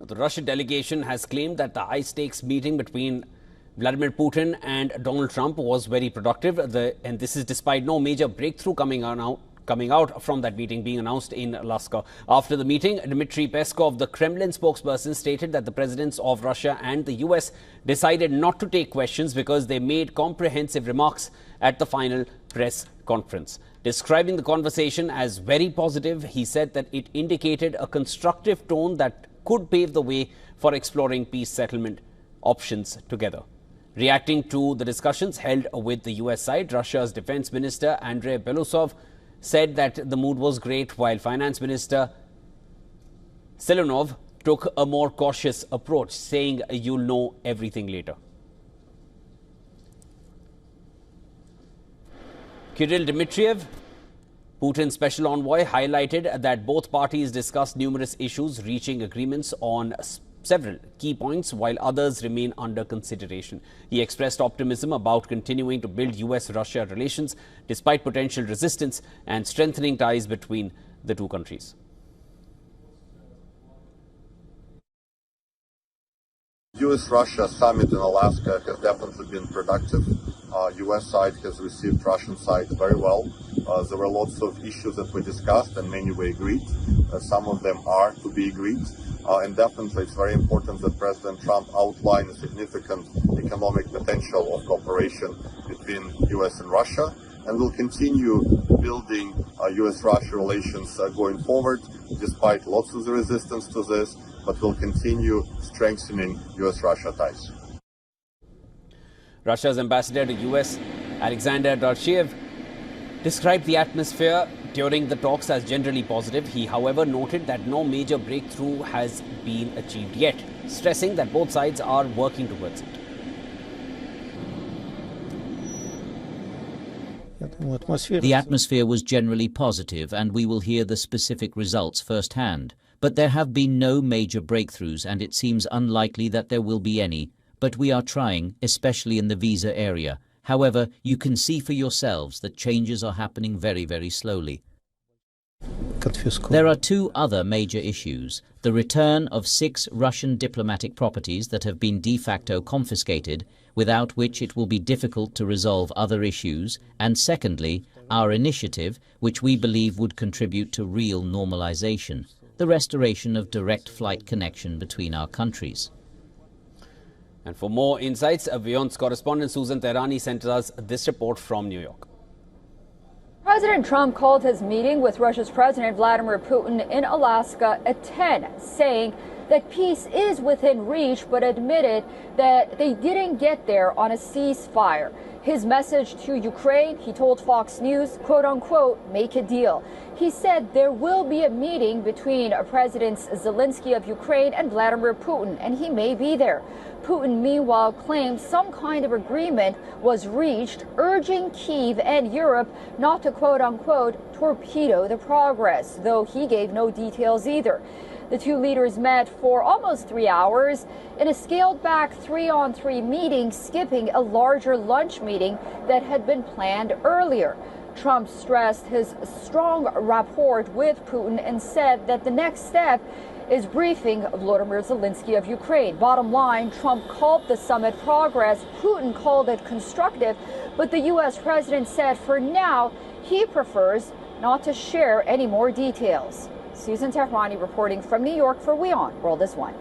The Russian delegation has claimed that the high-stakes meeting between Vladimir Putin and Donald Trump was very productive, and this is despite no major breakthrough coming out from that meeting being announced in Alaska. After the meeting, Dmitry Peskov, the Kremlin spokesperson, stated that the presidents of Russia and the US decided not to take questions because they made comprehensive remarks at the final press conference. Describing the conversation as very positive, he said that it indicated a constructive tone that could pave the way for exploring peace settlement options together. Reacting to the discussions held with the US side, Russia's defense minister Andrei Belousov said that the mood was great, while finance minister Selonov took a more cautious approach, saying you'll know everything later. Kirill Dmitriev, Putin's special envoy, highlighted that both parties discussed numerous issues, reaching agreements on several key points, while others remain under consideration. He expressed optimism about continuing to build US-Russia relations despite potential resistance and strengthening ties between the two countries. US-Russia summit in Alaska has definitely been productive. US side has received Russian side very well. There were lots of issues that we discussed and many we agreed. Some of them are to be agreed. And definitely it's very important that President Trump outlined a significant economic potential of cooperation between US and Russia, and will continue building US-Russia relations going forward, despite lots of the resistance to this, but will continue strengthening US-Russia ties. Russia's ambassador to US, Alexander Darchiev, described the atmosphere during the talks as generally positive. He, however, noted that no major breakthrough has been achieved yet, stressing that both sides are working towards it. The atmosphere was generally positive, and we will hear the specific results firsthand. But there have been no major breakthroughs, and it seems unlikely that there will be any. But we are trying, especially in the visa area. However, you can see for yourselves that changes are happening very, very slowly. There are two other major issues: the return of 6 Russian diplomatic properties that have been de facto confiscated, without which it will be difficult to resolve other issues, and secondly, our initiative, which we believe would contribute to real normalization, the restoration of direct flight connection between our countries. And for more insights, WION's correspondent Susan Tehrani sent us this report from New York. President Trump called his meeting with Russia's President Vladimir Putin in Alaska a 10, saying that peace is within reach, but admitted that they didn't get there on a ceasefire. His message to Ukraine, he told Fox News, quote unquote, make a deal. He said there will be a meeting between Presidents Zelensky of Ukraine and Vladimir Putin, and he may be there. Putin, meanwhile, claimed some kind of agreement was reached, urging Kyiv and Europe not to, quote unquote, torpedo the progress, though he gave no details either. The two leaders met for almost 3 hours in a scaled-back 3-on-3 meeting, skipping a larger lunch meeting that had been planned earlier. Trump stressed his strong rapport with Putin and said that the next step is briefing Vladimir Zelensky of Ukraine. Bottom line, Trump called the summit progress. Putin called it constructive, but the U.S. president said for now he prefers not to share any more details. Susan Tehrani reporting from New York for WION World is One.